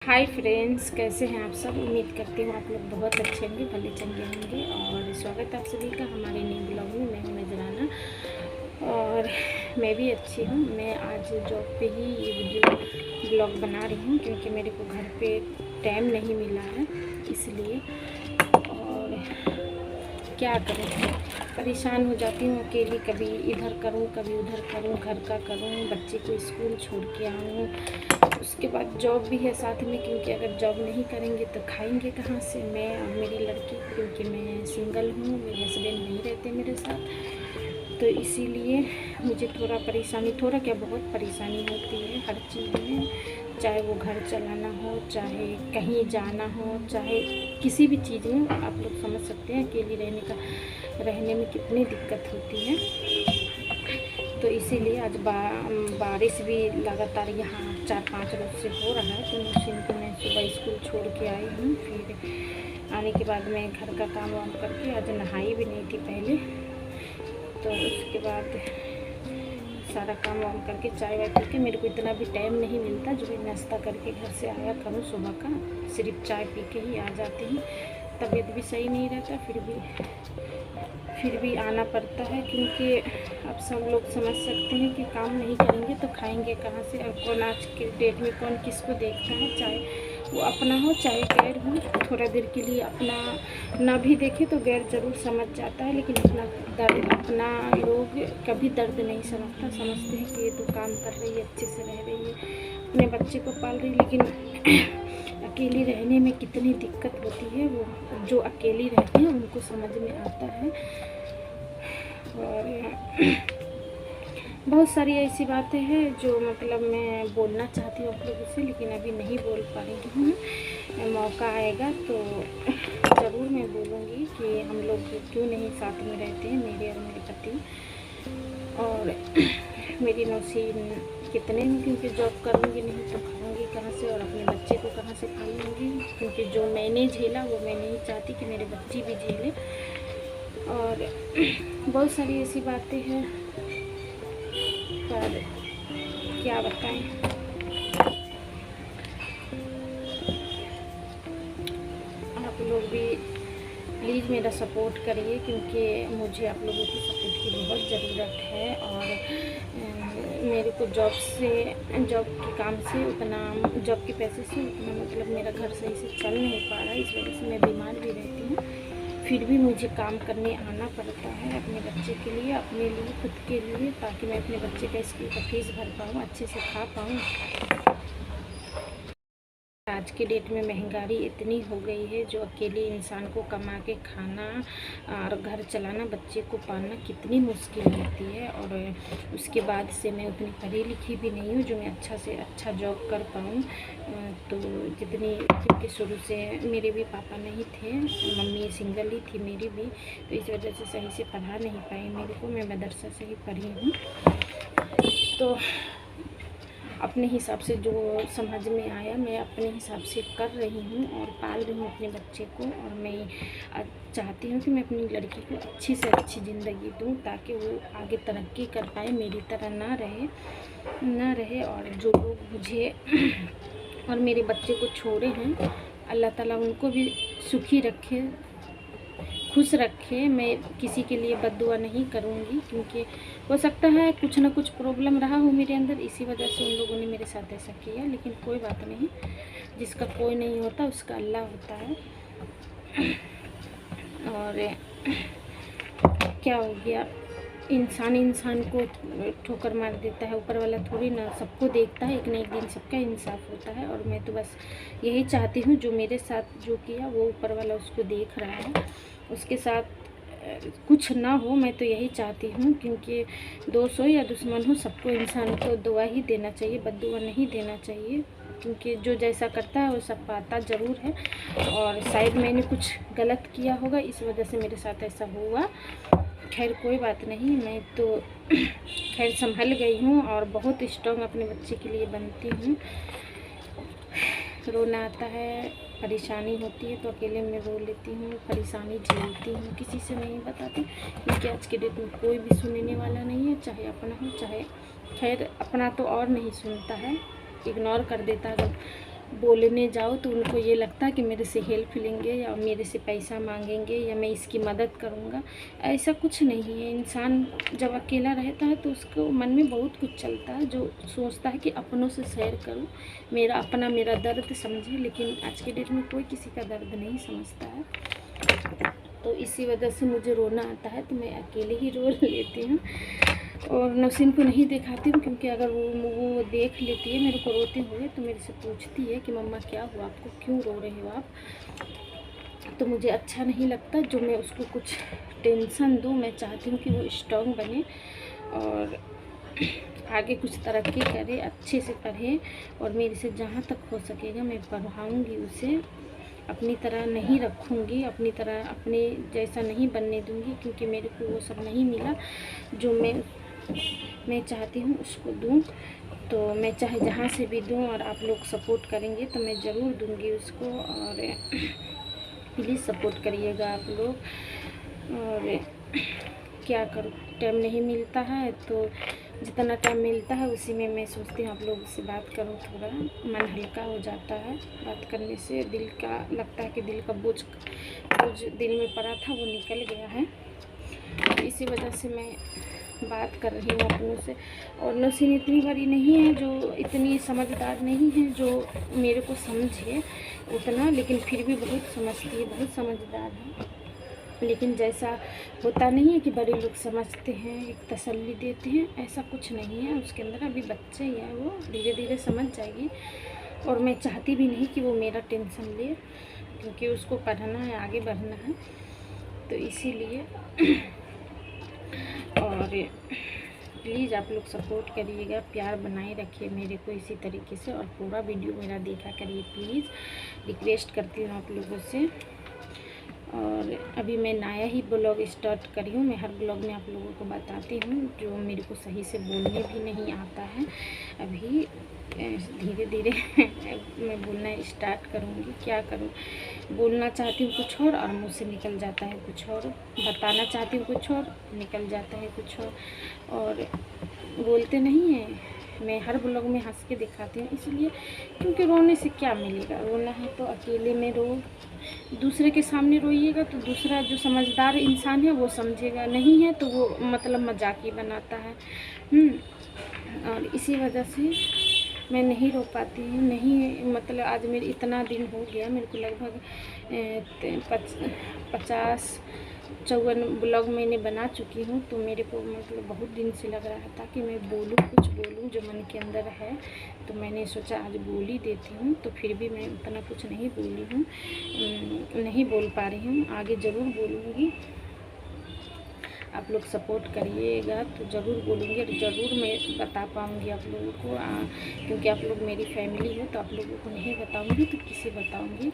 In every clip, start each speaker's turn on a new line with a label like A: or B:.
A: Hi friends, कैसे हैं आप सब। उम्मीद करती हूँ आप लोग बहुत अच्छे होंगे, भले चंगे होंगे। और स्वागत है आप सभी का हमारे नए ब्लॉग में। मैं हूँ नजराना और मैं भी अच्छी हूँ। मैं आज जॉब पे ही ये वीडियो ब्लॉग बना रही हूँ क्योंकि मेरे को घर पे टाइम नहीं मिला है, इसलिए। और क्या करूँ, परेशान हो जाती हूँ अकेली। कभी इधर करूँ, कभी उधर करूँ, घर का करूँ, बच्चे को स्कूल छोड़ के आऊँ, उसके बाद जॉब भी है साथ में, क्योंकि अगर जॉब नहीं करेंगे तो खाएंगे कहाँ से। मैं और मेरी लड़की, क्योंकि मैं सिंगल हूँ, मेरे हस्बैंड नहीं रहते मेरे साथ, तो इसीलिए मुझे थोड़ा परेशानी, थोड़ा क्या बहुत परेशानी होती है हर चीज़ में। चाहे वो घर चलाना हो, चाहे कहीं जाना हो, चाहे किसी भी चीज़ में। आप लोग समझ सकते हैं अकेली रहने में कितनी दिक्कत होती है। तो इसीलिए आज बारिश भी लगातार यहाँ 4-5 रोज से हो रहा है। तो मशीन को मैं सुबह स्कूल छोड़ के आई हूँ। फिर आने के बाद मैं घर का काम वाम करके, आज नहाई भी नहीं थी पहले, तो उसके बाद सारा काम वाम करके चाय वाय पी के, मेरे को इतना भी टाइम नहीं मिलता जो मैं नाश्ता करके घर से आया करूँ सुबह का। सिर्फ चाय पी के ही आ जाती हूँ। तबीयत भी सही नहीं रहता, फिर भी आना पड़ता है, क्योंकि अब सब लोग समझ सकते हैं कि काम नहीं करेंगे तो खाएंगे कहाँ से। और कौन आज के डेट में कौन किसको देखता है, चाहे वो अपना हो चाहे गैर हो। थोड़ा देर के लिए अपना ना भी देखे तो गैर ज़रूर समझ जाता है, लेकिन अपना दर्द, अपना लोग कभी दर्द नहीं समझता। समझते हैं कि ये तो काम कर रही है, अच्छे से रह रही है, अपने बच्चे को पाल रही है। लेकिन अकेली रहने में कितनी दिक्कत होती है, वो जो अकेली रहते हैं उनको समझ में आता है। और बहुत सारी ऐसी बातें हैं जो मतलब मैं बोलना चाहती हूँ आप लोगों से, लेकिन अभी नहीं बोल पा रही हूँ। मौका आएगा तो ज़रूर मैं बोलूँगी कि हम लोग क्यों नहीं साथ में रहते हैं, मेरे और मेरे पति और मेरी मौसी कितने हैं, क्योंकि जॉब करूँगी नहीं तो खाऊँगी कहाँ से और अपने बच्चे को कहाँ से पालूँगी। क्योंकि जो मैंने झेला वो मैं नहीं चाहती कि मेरे बच्चे भी झेले। और बहुत सारी ऐसी बातें हैं, पर क्या बताएं। आप लोग भी प्लीज़ मेरा सपोर्ट करिए, क्योंकि मुझे आप लोगों की सपोर्ट की बहुत ज़रूरत है। और मेरे को जॉब के काम से उतना, जॉब के पैसे से उतना मतलब मेरा घर सही से चल नहीं पा रहा है। इस वजह से मैं बीमार भी रहती हूँ, फिर भी मुझे काम करने आना पड़ता है अपने बच्चे के लिए, अपने लिए, खुद के लिए, ताकि मैं अपने बच्चे का स्कूल का फीस भर पाऊँ, अच्छे से खा पाऊँ। आज के डेट में महंगाई इतनी हो गई है, जो अकेले इंसान को कमा के खाना और घर चलाना, बच्चे को पालना कितनी मुश्किल होती है। और उसके बाद से मैं उतनी पढ़ी लिखी भी नहीं हूँ जो मैं अच्छा से अच्छा जॉब कर पाऊँ। तो क्योंकि शुरू से मेरे भी पापा नहीं थे, मम्मी सिंगल ही थी मेरी भी, तो इस वजह से सही से पढ़ा नहीं पाई मेरे को। मैं मदरसा से ही पढ़ी हूँ, तो अपने हिसाब से जो समझ में आया मैं अपने हिसाब से कर रही हूँ और पाल रही हूँ अपने बच्चे को। और मैं चाहती हूँ कि मैं अपनी लड़की को अच्छी से अच्छी ज़िंदगी दूँ, ताकि वो आगे तरक्की कर पाए, मेरी तरह ना रहे। और जो लोग मुझे और मेरे बच्चे को छोड़े हैं, अल्लाह ताला उनको भी सुखी रखे, खुश रखे। मैं किसी के लिए बद्दुआ नहीं करूँगी, क्योंकि हो सकता है कुछ ना कुछ प्रॉब्लम रहा हो मेरे अंदर, इसी वजह से उन लोगों ने मेरे साथ ऐसा किया। लेकिन कोई बात नहीं, जिसका कोई नहीं होता उसका अल्लाह होता है। और क्या हो गया, इंसान को ठोकर मार देता है, ऊपर वाला थोड़ी ना सबको देखता है, एक ना एक दिन सबका इंसाफ होता है। और मैं तो बस यही चाहती हूँ, जो मेरे साथ जो किया वो ऊपर वाला उसको देख रहा है, उसके साथ कुछ ना हो। मैं तो यही चाहती हूँ, क्योंकि दोस्त हो या दुश्मन हो, सबको इंसान को दुआ ही देना चाहिए, बद्दुआ नहीं देना चाहिए। क्योंकि जो जैसा करता है वो सब पाता ज़रूर है। और शायद मैंने कुछ गलत किया होगा, इस वजह से मेरे साथ ऐसा हुआ। खैर कोई बात नहीं, मैं तो खैर संभल गई हूँ और बहुत स्ट्रॉन्ग अपने बच्चे के लिए बनती हूँ। रोना आता है, परेशानी होती है तो अकेले में रो लेती हूँ, परेशानी झेलती हूँ, किसी से नहीं बताती, क्योंकि आज के डेट में कोई भी सुनने वाला नहीं है, चाहे अपना हो चाहे, खैर अपना तो और नहीं सुनता है, इग्नोर कर देता है। अगर बोलने जाओ तो उनको ये लगता है कि मेरे से हेल्प लेंगे या मेरे से पैसा मांगेंगे या मैं इसकी मदद करूँगा। ऐसा कुछ नहीं है। इंसान जब अकेला रहता है तो उसको मन में बहुत कुछ चलता है, जो सोचता है कि अपनों से शेयर करूँ, मेरा अपना मेरा दर्द समझे। लेकिन आज के डेट में कोई किसी का दर्द नहीं समझता है। तो इसी वजह से मुझे रोना आता है तो मैं अकेले ही रो लेती हूँ और नौशीन को नहीं दिखाती हूँ, क्योंकि अगर वो देख लेती है मेरे को रोते हुए तो मेरे से पूछती है कि मम्मा क्या हुआ आपको, क्यों रो रहे हो आप। तो मुझे अच्छा नहीं लगता जो मैं उसको कुछ टेंशन दूँ। मैं चाहती हूँ कि वो स्ट्रॉन्ग बने और आगे कुछ तरक्की करे, अच्छे से पढ़े और मेरे से जहाँ तक हो सकेगा मैं पढ़ाऊँगी उसे। अपनी तरह नहीं रखूँगी, अपनी तरह अपने जैसा नहीं बनने दूँगी, क्योंकि मेरे को वो सब नहीं मिला जो मैं चाहती हूँ उसको दूँ। तो मैं चाहे जहाँ से भी दूँ और आप लोग सपोर्ट करेंगे तो मैं ज़रूर दूँगी उसको। और प्लीज़ सपोर्ट करिएगा आप लोग। और क्या करूँ, टाइम नहीं मिलता है तो जितना टाइम मिलता है उसी में मैं सोचती हूँ आप लोगों से बात करूँ, थोड़ा मन हल्का हो जाता है। बात करने से दिल का लगता है कि दिल का बोझ दिल में पड़ा था वो निकल गया है। तो इसी वजह से मैं बात कर रही हूँ अपनों से। और नौशीन इतनी बड़ी नहीं है, जो इतनी समझदार नहीं है जो मेरे को समझे उतना, लेकिन फिर भी बहुत समझती है, बहुत समझदार है। लेकिन जैसा होता नहीं है कि बड़े लोग समझते हैं, एक तसल्ली देते हैं, ऐसा कुछ नहीं है उसके अंदर। अभी बच्चे ही है, वो धीरे धीरे समझ जाएगी। और मैं चाहती भी नहीं कि वो मेरा टेंशन ले, क्योंकि उसको पढ़ना है, आगे बढ़ना है। तो इसीलिए और प्लीज़ आप लोग सपोर्ट करिएगा, प्यार बनाए रखिए मेरे को इसी तरीके से और पूरा वीडियो मेरा देखा करिए प्लीज़, रिक्वेस्ट करती हूँ आप लोगों से। और अभी मैं नया ही ब्लॉग स्टार्ट करी हूँ। मैं हर ब्लॉग में आप लोगों को बताती हूँ जो मेरे को सही से बोलने भी नहीं आता है। अभी धीरे धीरे मैं बोलना स्टार्ट करूँगी। क्या करूँ, बोलना चाहती हूँ कुछ और मुँह से निकल जाता है कुछ और, बताना चाहती हूँ कुछ और निकल जाता है कुछ और बोलते नहीं हैं। मैं हर ब्लॉग में हंस के दिखाती हूँ इसलिए, क्योंकि रोने से क्या मिलेगा। रोना है तो अकेले में रो, दूसरे के सामने रोइएगा तो दूसरा जो समझदार इंसान है वो समझेगा, नहीं है तो वो मतलब मजाक ही बनाता है। और इसी वजह से मैं नहीं रो पाती हूँ। नहीं मतलब आज मेरे इतना दिन हो गया, मेरे को लगभग 50-54 ब्लॉग मैंने बना चुकी हूँ। तो मेरे को मतलब बहुत दिन से लग रहा था कि मैं बोलूँ, कुछ बोलूँ जो मन के अंदर है। तो मैंने सोचा आज बोल ही देती हूँ। तो फिर भी मैं उतना कुछ नहीं बोली हूँ, नहीं बोल पा रही हूँ। आगे ज़रूर बोलूँगी, आप लोग सपोर्ट करिएगा तो ज़रूर बोलूँगी और ज़रूर मैं बता पाऊँगी आप लोगों को। क्योंकि आप लोग मेरी फैमिली है तो आप लोगों को नहीं बताऊँगी तो किसे बताऊँगी।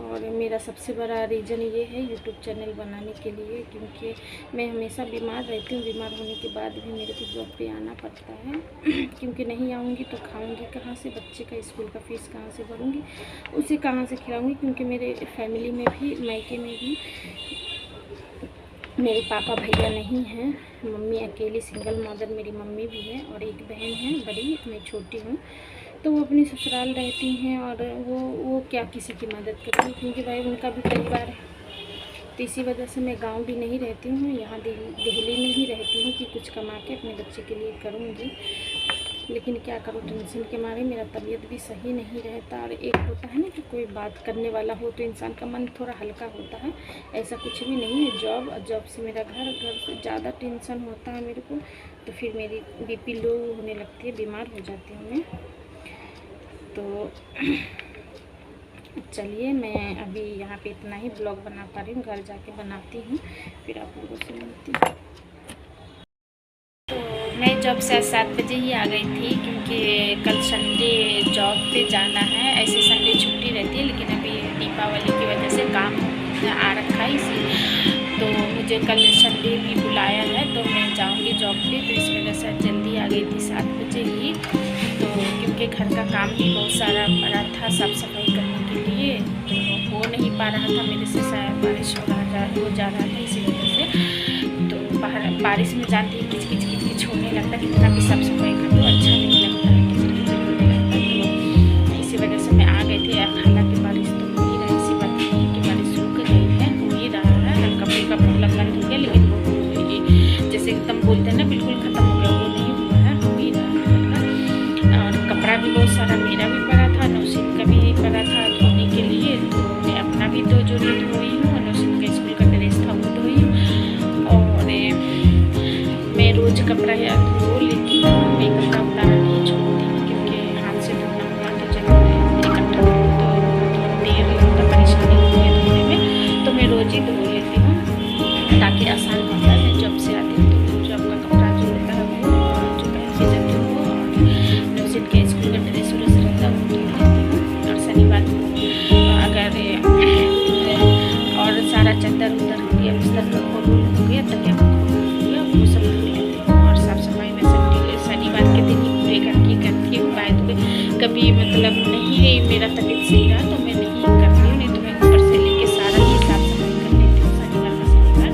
A: और मेरा सबसे बड़ा रीज़न ये है यूट्यूब चैनल बनाने के लिए, क्योंकि मैं हमेशा बीमार रहती हूँ। बीमार होने के बाद भी मेरे को जॉब पे आना पड़ता है क्योंकि नहीं आऊँगी तो खाऊँगी कहाँ से, बच्चे का स्कूल का फ़ीस कहाँ से भरूँगी, उसे कहाँ से खिलाऊँगी। क्योंकि मेरे फैमिली में भी, मायके में भी मेरे पापा भैया नहीं हैं, मम्मी अकेली सिंगल मदर मेरी मम्मी भी है और एक बहन है बड़ी, मैं छोटी हूँ। तो वो अपनी ससुराल रहती हैं और वो क्या किसी की मदद करेंगी, क्योंकि भाई उनका भी परिवार है। तो इसी वजह से मैं गांव भी नहीं रहती हूँ, यहाँ दिल्ली में ही रहती हूँ कि कुछ कमा के अपने बच्चे के लिए करूँगी। लेकिन क्या करूँ, टेंशन के मारे मेरा तबीयत भी सही नहीं रहता। और एक होता है ना कि कोई बात करने वाला हो तो इंसान का मन थोड़ा हल्का होता है, ऐसा कुछ भी नहीं है। जॉब से मेरा घर से ज़्यादा टेंशन होता है मेरे को, तो फिर मेरी बीपी लो होने लगती है, बीमार हो जाती हूँ मैं। तो चलिए मैं अभी यहाँ पे इतना ही ब्लॉग बना पा रही हूँ, घर जाके बनाती हूँ, फिर आप लोगों से मिलती हूँ। मैं जॉब से 7 बजे ही आ गई थी, क्योंकि कल संडे जॉब पे जाना है। ऐसे संडे छुट्टी रहती है, लेकिन अभी दीपावली की वजह से काम आ रखा है इसी, तो मुझे कल संडे भी बुलाया है तो मैं जाऊंगी जॉब पे। तो इस वजह से जल्दी आ गई थी 7 बजे ही। तो क्योंकि घर का काम भी बहुत सारा पड़ा था साफ़ सफाई करने के लिए, तो हो नहीं पा रहा था मेरे से, शायद बारिश हो जा रहा था, इसी वजह से। तो बारिश में जाती है किच किच होने लगता है, कितना भी साफ सफाई कर दो अच्छा नहीं लगता है, किच किच होने लगता है। तिजोरी धोई हूँ और नौशीन का स्कूल का ड्रेस था वो धोई हूँ। और मैं रोज़ कपड़ा या धो लेती हूँ, मैं कपड़ा उतारा नहीं छोड़ती हूँ क्योंकि हाथ से धोना हुआ तो जब इकट्ठा धो तो मतलब देर लगता, परेशानी होती है धोने में, तो मैं रोज़ ही धो लेती हूँ ताकि आसान होता है। जब से आती हूँ तो जो आपका कपड़ा जो होता है वो जो पहन के जाती हूँ वो, और नौशीन के स्कूल का ड्रेस व्रेस रहता है वो धो लेती हूँ। और शनिवार को अगर और सारा चादर उधर हो गया, बिस्तर हो गया, तकिया हो गया, वो सब धो लेती हूँ। और साफ़ सफाई मैं शनिवार के दिन ही पूरे करके करती हूँ। बाय द वे कभी मतलब नहीं मेरा तबीयत सही रहा तो मैं नहीं करती हूँ, नहीं तो मैं ऊपर से लेके सारा ही साफ सफाई कर लेती हूँ शनिवार का शनिवार।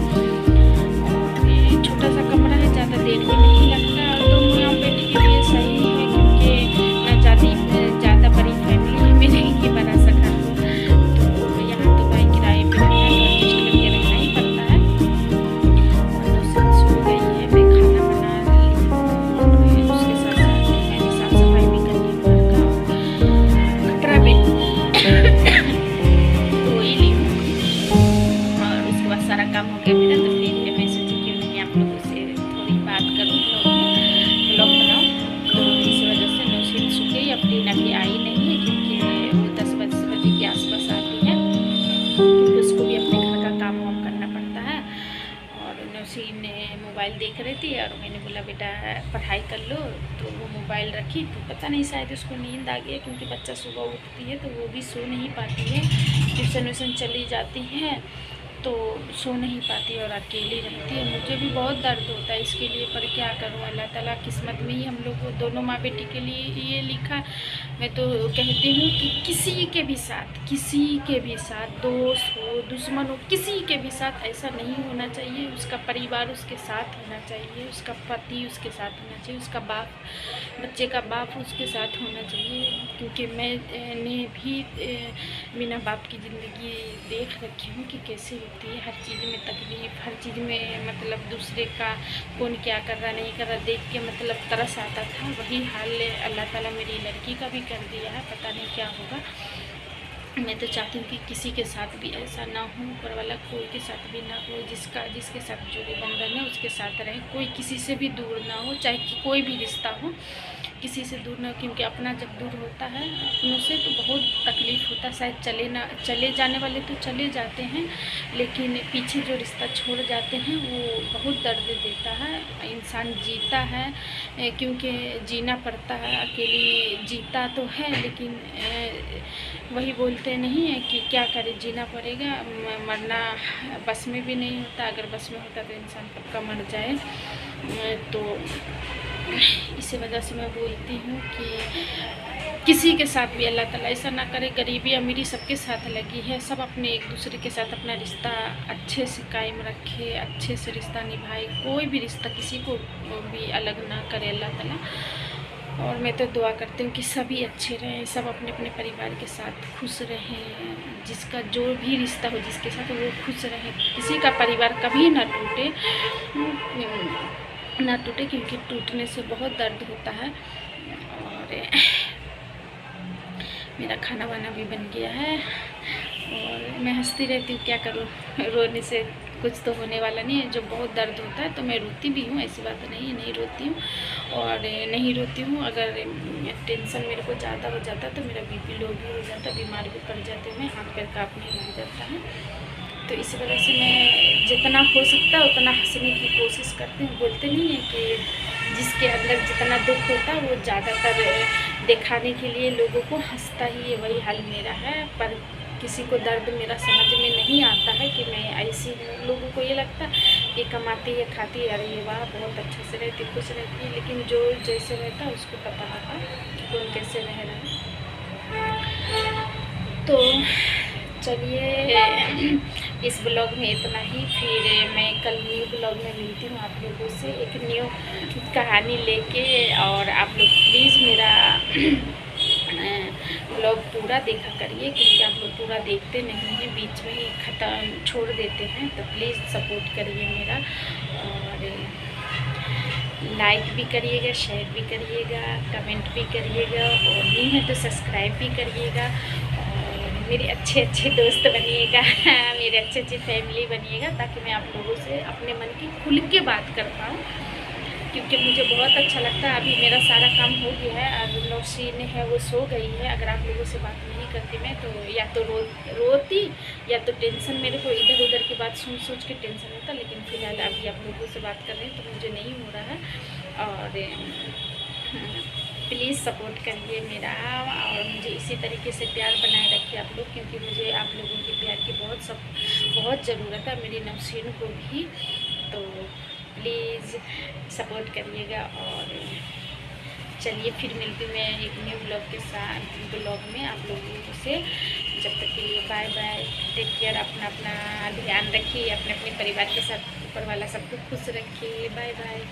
A: और ये छोटा सा कमरा है, ज़्यादा देर भी नहीं लगता, तो मियाँ बेटी के लिए सही है क्योंकि ना ज़्यादा बड़ी फैमिली है मेरे, ये बड़ा सा घर हो तो यहाँ तो भाई किराए पे रहता है तो एडजस्ट करके रहना ही पड़ता है। और नौशीन सो गई है, मैं खाना बना ली हूँ, उसके साथ साथ मैंने साफ सफाई भी कर ली घर का, कपड़ा भी धो ही ली हूँ। और उसके बाद सारा काम हो गया मेरा, तो फिर मैं सोची क्यों नहीं आप लोगों से थोड़ी बात करूँ, ब्लॉग बनाऊँ। तो इस वजह से नौशीन सो गई, अपनी अभी आई नहीं है क्योंकि वो 10 बजे के आसपास आती है, क्योंकि उसको भी अपने घर का काम वाम करना पड़ता है। और नौशीन मोबाइल देख रही थी और मैंने बोला बेटा पढ़ाई कर लो, तो वो मोबाइल रखी, तो पता नहीं शायद उसको नींद आ गई क्योंकि बच्चा सुबह उठती है तो वो भी सो नहीं पाती है, ट्यूशन व्यूशन चली जाती है तो सो नहीं पाती और अकेली रहती है। मुझे भी बहुत दर्द होता है इसके लिए, पर क्या करूँ, अल्लाह ताला किस्मत में ही हम लोग को दोनों माँ बेटी के लिए ये लिखा। मैं तो कहती हूँ कि किसी के भी साथ दोस्त हो दुश्मन हो, किसी के भी साथ ऐसा नहीं होना चाहिए। उसका परिवार उसके साथ होना चाहिए, उसका पति उसके साथ होना चाहिए, उसका बाप, बच्चे का बाप उसके साथ होना चाहिए। क्योंकि मैंने भी बिना बाप की ज़िंदगी देख रखी हूँ कि कैसे होती है, हर चीज़ में तकलीफ़, हर चीज़ में मतलब दूसरे का कौन क्या कर रहा नहीं कर रहा देख के मतलब तरस आता था। वही हाल अल्लाह ताला मेरी लड़की का भी कर दिया है, पता नहीं क्या होगा। मैं तो चाहती हूँ कि किसी के साथ भी ऐसा ना हो, ऊपर वाला कोई के साथ भी ना हो, जिसके साथ जोड़े बंधन है उसके साथ रहे, कोई किसी से भी दूर ना हो, चाहे कि कोई भी रिश्ता हो किसी से दूर ना हो। क्योंकि अपना जब दूर होता है अपनों से तो बहुत तकलीफ़ होता है। शायद चले जाने वाले तो चले जाते हैं, लेकिन पीछे जो रिश्ता छोड़ जाते हैं वो बहुत दर्द देता है। इंसान जीता है क्योंकि जीना पड़ता है, अकेली जीता तो है लेकिन वही बोलते नहीं है कि क्या करे, जीना पड़ेगा, मरना बस में भी नहीं होता। अगर बस में होता तो इंसान कब का मर जाए। तो इसी वजह से मैं बोलती हूँ कि किसी के साथ भी अल्लाह ताला ऐसा ना करे। गरीबी अमीरी सबके साथ लगी है, सब अपने एक दूसरे के साथ अपना रिश्ता अच्छे से कायम रखे, अच्छे से रिश्ता निभाए, कोई भी रिश्ता किसी को भी अलग ना करे अल्लाह ताला। और मैं तो दुआ करती हूँ कि सभी अच्छे रहें, सब अपने अपने परिवार के साथ खुश रहें, जिसका जो भी रिश्ता हो जिसके साथ वो खुश रहे, किसी का परिवार कभी ना टूटे क्योंकि टूटने से बहुत दर्द होता है। और मेरा खाना वाना भी बन गया है और मैं हंसती रहती हूँ, क्या करूँ, रोने से कुछ तो होने वाला नहीं है। जब बहुत दर्द होता है तो मैं रोती भी हूँ, ऐसी बात नहीं है नहीं रोती हूँ। और नहीं रोती हूँ अगर टेंशन मेरे को ज़्यादा हो जाता तो मेरा बीपी लो भी हो जाता, बीमार भी पड़ जाती हूँ मैं, हाथ पैर काँपने लग जाता है। तो इस वजह से मैं जितना हो सकता है उतना हंसने की कोशिश करती हूँ। बोलते नहीं है कि जिसके अंदर जितना दुख होता है वो ज़्यादातर दिखाने के लिए लोगों को हंसता ही है, वही हाल मेरा है। पर किसी को दर्द मेरा समझ में नहीं आता है कि मैं ऐसी हूँ। लोगों को ये लगता है कि कमाती है खाती है, अरे वाह बहुत अच्छे से रहती खुश रहती है, लेकिन जो जैसे रहता है उसको पता होता कि कौन कैसे रह रहा है। तो चलिए इस ब्लॉग में इतना ही, फिर मैं कल न्यू ब्लॉग में मिलती हूँ आप लोगों से एक न्यू कहानी लेके। और आप लोग प्लीज़ मेरा ब्लॉग पूरा देखा करिए क्योंकि आप लोग पूरा देखते नहीं हैं, बीच में ही ख़त्म छोड़ देते हैं। तो प्लीज़ सपोर्ट करिए मेरा और लाइक भी करिएगा, शेयर भी करिएगा, कमेंट भी करिएगा और नहीं है तो सब्सक्राइब भी करिएगा। और मेरे अच्छे अच्छे दोस्त बनिएगा मेरे अच्छे अच्छी फैमिली बनिएगा, ताकि मैं आप लोगों से अपने मन की खुल के बात कर पाऊँ, क्योंकि मुझे बहुत अच्छा लगता है। अभी मेरा सारा काम हो गया है, अब नौशीन है वो सो गई है। अगर आप लोगों से बात नहीं करती मैं तो या तो रोती, या तो टेंशन, मेरे को इधर उधर की बात सोच के टेंशन होता। लेकिन फ़िलहाल अभी आप लोगों से बात कर रही हूँ तो मुझे नहीं हो रहा है। और प्लीज़ सपोर्ट करिए मेरा, और मुझे इसी तरीके से प्यार बनाए रखिए आप लोग, क्योंकि मुझे आप लोगों के प्यार की बहुत ज़रूरत है, मेरी नौशीन को भी। तो प्लीज़ सपोर्ट करिएगा। और चलिए फिर मिलती हूँ मैं एक न्यू ब्लॉग में आप लोगों से। जब तक के लिए बाय बाय, टेक केयर, अपना अपना ध्यान रखिए, अपने अपने परिवार के साथ ऊपर वाला सबको खुश रखिए। Bye bye.